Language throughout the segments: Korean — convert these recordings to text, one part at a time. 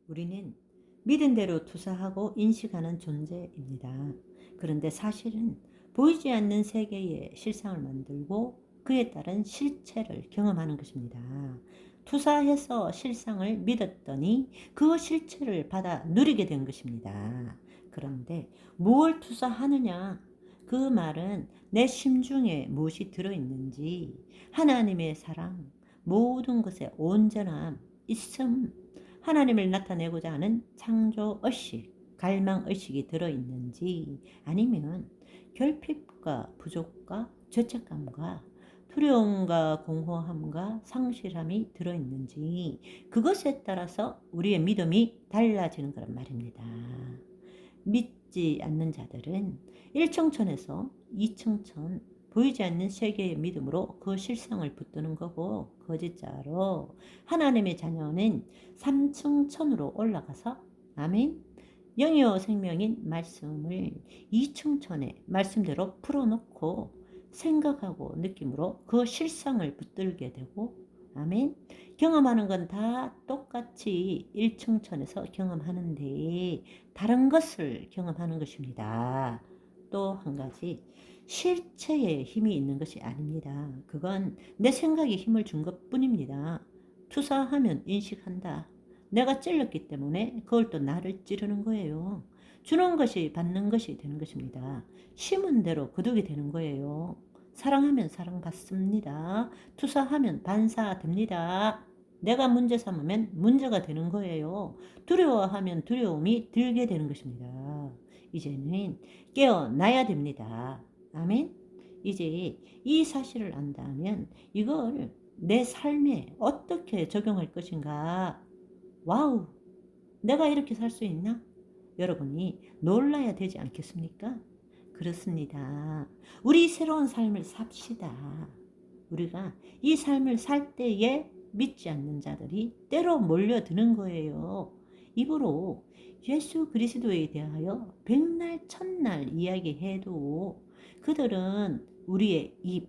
우리는 믿은 대로 투사하고 인식하는 존재입니다. 그런데 사실은 보이지 않는 세계의 실상을 만들고 그에 따른 실체를 경험하는 것입니다. 투사해서 실상을 믿었더니 그 실체를 받아 누리게 된 것입니다. 그런데 무엇을 투사하느냐? 그 말은 내 심중에 무엇이 들어있는지, 하나님의 사랑, 모든 것의 온전함, 있음, 하나님을 나타내고자 하는 창조의식, 갈망의식이 들어있는지, 아니면 결핍과 부족과 죄책감과 두려움과 공허함과 상실함이 들어있는지, 그것에 따라서 우리의 믿음이 달라지는 거란 말입니다. 믿지 않는 자들은 1청천에서 2청천, 보이지 않는 세계의 믿음으로 그 실상을 붙드는 거고, 거짓자로 하나님의 자녀는 3층천으로 올라가서 아멘, 영이요 생명인 말씀을 2층천에 말씀대로 풀어놓고 생각하고 느낌으로 그 실상을 붙들게 되고, 아멘, 경험하는 건 다 똑같이 1층천에서 경험하는데 다른 것을 경험하는 것입니다. 또 한 가지, 실체에 힘이 있는 것이 아닙니다. 그건 내 생각에 힘을 준 것뿐입니다. 투사하면 인식한다. 내가 찔렸기 때문에 그걸 또 나를 찌르는 거예요. 주는 것이 받는 것이 되는 것입니다. 심은 대로 거두게 되는 거예요. 사랑하면 사랑받습니다. 투사하면 반사됩니다. 내가 문제 삼으면 문제가 되는 거예요. 두려워하면 두려움이 들게 되는 것입니다. 이제는 깨어나야 됩니다. 아멘. 이제 이 사실을 안다면 이걸 내 삶에 어떻게 적용할 것인가? 와우, 내가 이렇게 살 수 있나? 여러분이 놀라야 되지 않겠습니까? 그렇습니다. 우리 새로운 삶을 삽시다. 우리가 이 삶을 살 때에 믿지 않는 자들이 때로 몰려드는 거예요. 입으로 예수 그리스도에 대하여 백날 천날 이야기해도 그들은 우리의 입,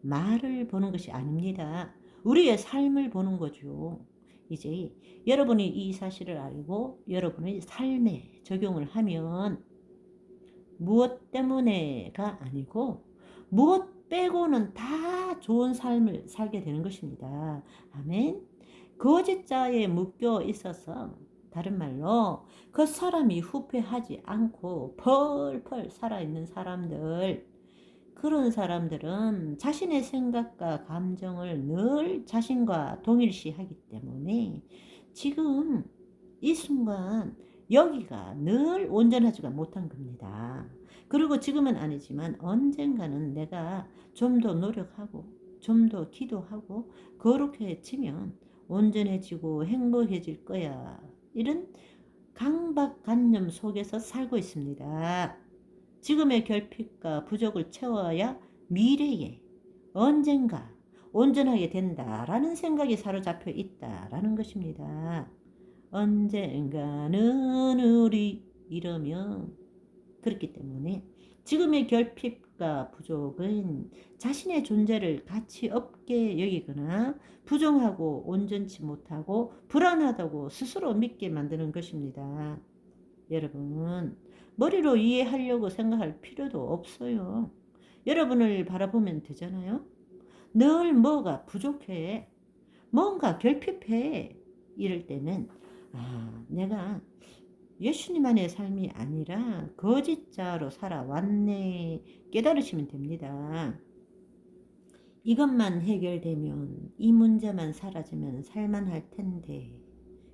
말을 보는 것이 아닙니다. 우리의 삶을 보는 거죠. 이제 여러분이 이 사실을 알고 여러분의 삶에 적용을 하면 무엇 때문에가 아니고 무엇 빼고는 다 좋은 삶을 살게 되는 것입니다. 아멘. 거짓자에 묶여 있어서, 다른 말로 그 사람이 후회하지 않고 펄펄 살아있는 사람들, 그런 사람들은 자신의 생각과 감정을 늘 자신과 동일시하기 때문에 지금 이 순간 여기가 늘 온전하지가 못한 겁니다. 그리고 지금은 아니지만 언젠가는 내가 좀 더 노력하고 좀 더 기도하고 거룩해지면 온전해지고 행복해질 거야. 이런 강박관념 속에서 살고 있습니다. 지금의 결핍과 부족을 채워야 미래에 언젠가 온전하게 된다라는 생각이 사로잡혀 있다라는 것입니다. 언젠가는 우리 이러면, 그렇기 때문에 지금의 결핍과 부족은 자신의 존재를 가치 없게 여기거나 부정하고 온전치 못하고 불안하다고 스스로 믿게 만드는 것입니다. 여러분, 머리로 이해하려고 생각할 필요도 없어요. 여러분을 바라보면 되잖아요. 늘 뭐가 부족해, 뭔가 결핍해, 이럴 때는 내가 예수님 안의 삶이 아니라 거짓자로 살아왔네, 깨달으시면 됩니다. 이것만 해결되면, 이 문제만 사라지면 살만할 텐데,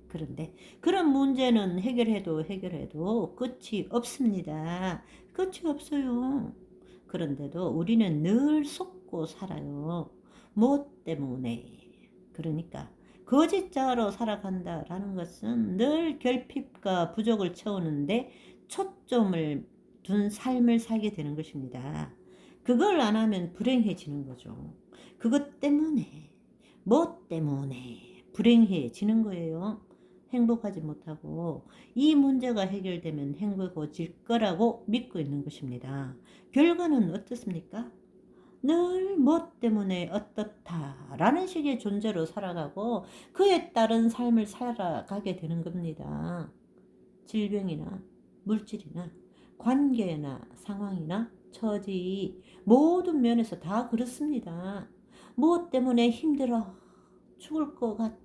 그런데 그런 문제는 해결해도 끝이 없습니다. 끝이 없어요. 그런데도 우리는 늘 속고 살아요. 무엇 때문에? 그러니까 거짓자로 살아간다라는 것은 늘 결핍과 부족을 채우는데 초점을 둔 삶을 살게 되는 것입니다. 그걸 안 하면 불행해지는 거죠. 그것 때문에, 뭐 때문에 불행해지는 거예요. 행복하지 못하고 이 문제가 해결되면 행복해질 거라고 믿고 있는 것입니다. 결과는 어떻습니까? 늘 뭐 때문에 어떻다라는 식의 존재로 살아가고 그에 따른 삶을 살아가게 되는 겁니다. 질병이나 물질이나 관계나 상황이나 처지 모든 면에서 다 그렇습니다. 무엇 때문에 힘들어? 죽을 것 같아.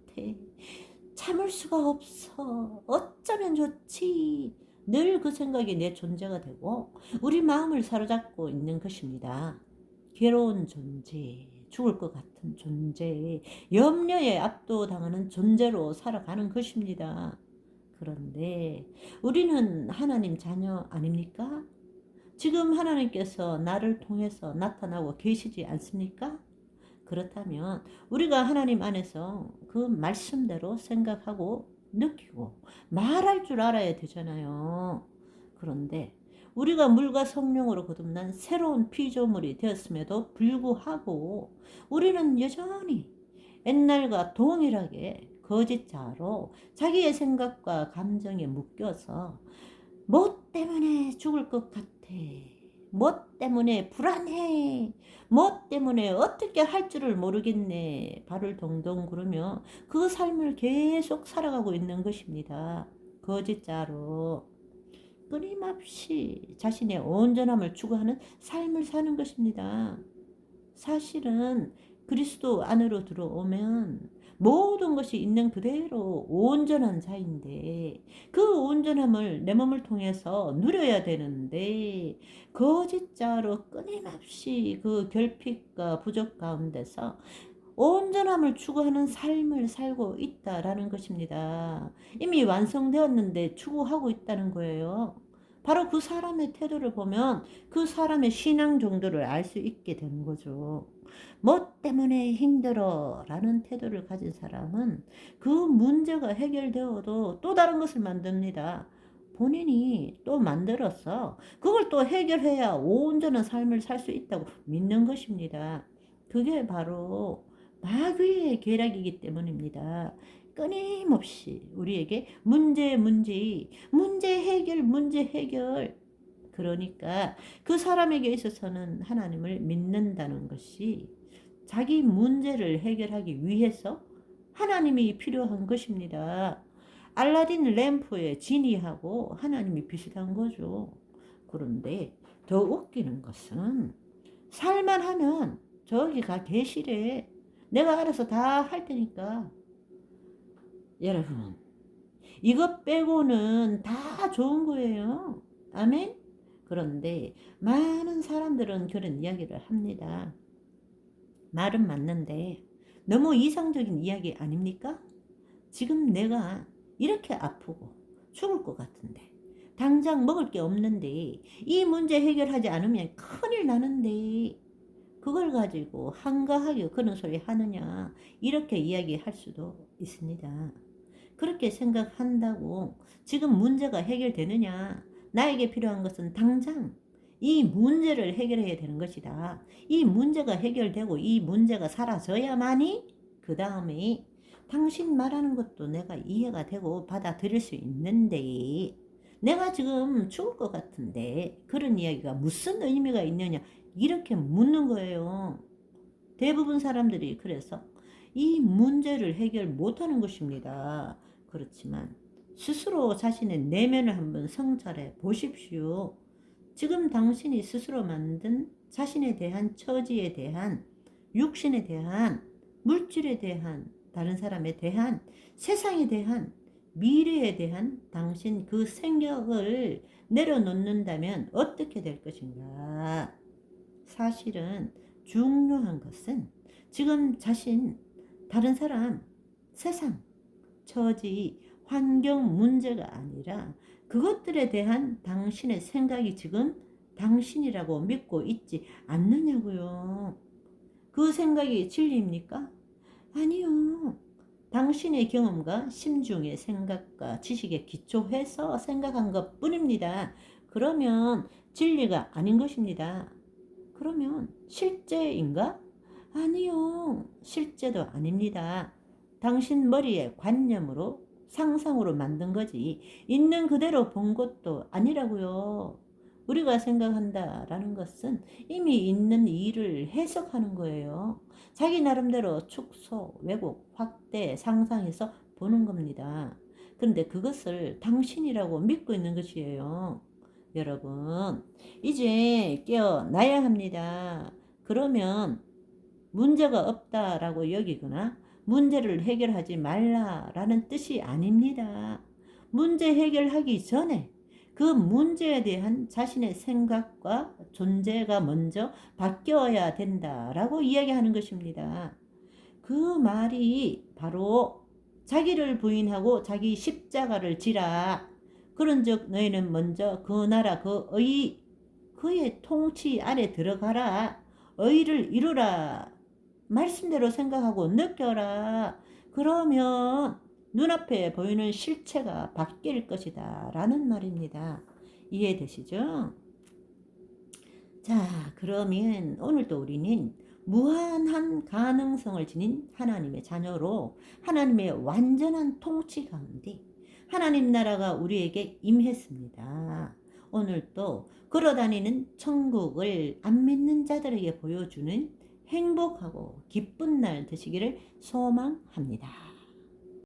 참을 수가 없어. 어쩌면 좋지. 늘 그 생각이 내 존재가 되고 우리 마음을 사로잡고 있는 것입니다. 괴로운 존재, 죽을 것 같은 존재, 염려에 압도당하는 존재로 살아가는 것입니다. 그런데 우리는 하나님 자녀 아닙니까? 지금 하나님께서 나를 통해서 나타나고 계시지 않습니까? 그렇다면 우리가 하나님 안에서 그 말씀대로 생각하고 느끼고 말할 줄 알아야 되잖아요. 그런데 우리가 물과 성령으로 거듭난 새로운 피조물이 되었음에도 불구하고 우리는 여전히 옛날과 동일하게 거짓자로 자기의 생각과 감정에 묶여서 뭐 때문에 죽을 것 같아. 뭐 때문에 불안해. 뭐 때문에 어떻게 할 줄을 모르겠네. 발을 동동 구르며 그 삶을 계속 살아가고 있는 것입니다. 거짓자로 끊임없이 자신의 온전함을 추구하는 삶을 사는 것입니다. 사실은 그리스도 안으로 들어오면 모든 것이 있는 그대로 온전한 자인데 그 온전함을 내 몸을 통해서 누려야 되는데 거짓자로 끊임없이 그 결핍과 부족 가운데서 온전함을 추구하는 삶을 살고 있다라는 것입니다. 이미 완성되었는데 추구하고 있다는 거예요. 바로 그 사람의 태도를 보면 그 사람의 신앙 정도를 알 수 있게 되는 거죠. 뭐 때문에 힘들어 라는 태도를 가진 사람은 그 문제가 해결되어도 또 다른 것을 만듭니다. 본인이 또 만들어서 그걸 또 해결해야 온전한 삶을 살 수 있다고 믿는 것입니다. 그게 바로 마귀의 계략이기 때문입니다. 끊임없이 우리에게 문제 해결. 그러니까 그 사람에게 있어서는 하나님을 믿는다는 것이 자기 문제를 해결하기 위해서 하나님이 필요한 것입니다. 알라딘 램프의 지니하고 하나님이 비슷한 거죠. 그런데 더 웃기는 것은 살만하면 저기가 계시래. 내가 알아서 다 할 테니까. 여러분, 이것 빼고는 다 좋은 거예요. 아멘? 그런데 많은 사람들은 그런 이야기를 합니다. 말은 맞는데 너무 이상적인 이야기 아닙니까? 지금 내가 이렇게 아프고 죽을 것 같은데 당장 먹을 게 없는데 이 문제 해결하지 않으면 큰일 나는데 그걸 가지고 한가하게 그런 소리 하느냐 이렇게 이야기할 수도 있습니다. 그렇게 생각한다고 지금 문제가 해결되느냐? 나에게 필요한 것은 당장 이 문제를 해결해야 되는 것이다. 이 문제가 해결되고 이 문제가 사라져야만이 그 다음에 당신 말하는 것도 내가 이해가 되고 받아들일 수 있는데 내가 지금 죽을 것 같은데 그런 이야기가 무슨 의미가 있느냐 이렇게 묻는 거예요. 대부분 사람들이 그래서 이 문제를 해결 못하는 것입니다. 그렇지만 스스로 자신의 내면을 한번 성찰해 보십시오. 지금 당신이 스스로 만든 자신에 대한 처지에 대한 육신에 대한 물질에 대한 다른 사람에 대한 세상에 대한 미래에 대한 당신 그 생각을 내려놓는다면 어떻게 될 것인가? 사실은 중요한 것은 지금 자신, 다른 사람, 세상, 처지, 환경 문제가 아니라 그것들에 대한 당신의 생각이 지금 당신이라고 믿고 있지 않느냐고요. 그 생각이 진리입니까? 아니요. 당신의 경험과 심중의 생각과 지식에 기초해서 생각한 것 뿐입니다. 그러면 진리가 아닌 것입니다. 그러면 실제인가? 아니요. 실제도 아닙니다. 당신 머리의 관념으로 상상으로 만든 거지 있는 그대로 본 것도 아니라고요. 우리가 생각한다라는 것은 이미 있는 일을 해석하는 거예요. 자기 나름대로 축소, 왜곡, 확대, 상상해서 보는 겁니다. 그런데 그것을 당신이라고 믿고 있는 것이에요. 여러분, 이제 깨어나야 합니다. 그러면 문제가 없다라고 여기거나 문제를 해결하지 말라라는 뜻이 아닙니다. 문제 해결하기 전에 그 문제에 대한 자신의 생각과 존재가 먼저 바뀌어야 된다라고 이야기하는 것입니다. 그 말이 바로 자기를 부인하고 자기 십자가를 지라. 그런즉 너희는 먼저 그 나라 그의 통치 아래 들어가라. 의를 이루라. 말씀대로 생각하고 느껴라. 그러면 눈앞에 보이는 실체가 바뀔 것이다 라는 말입니다. 이해되시죠? 자, 그러면 오늘도 우리는 무한한 가능성을 지닌 하나님의 자녀로 하나님의 완전한 통치 가운데 하나님 나라가 우리에게 임했습니다. 오늘도 걸어다니는 천국을 안 믿는 자들에게 보여주는 행복하고 기쁜 날 되시기를 소망합니다.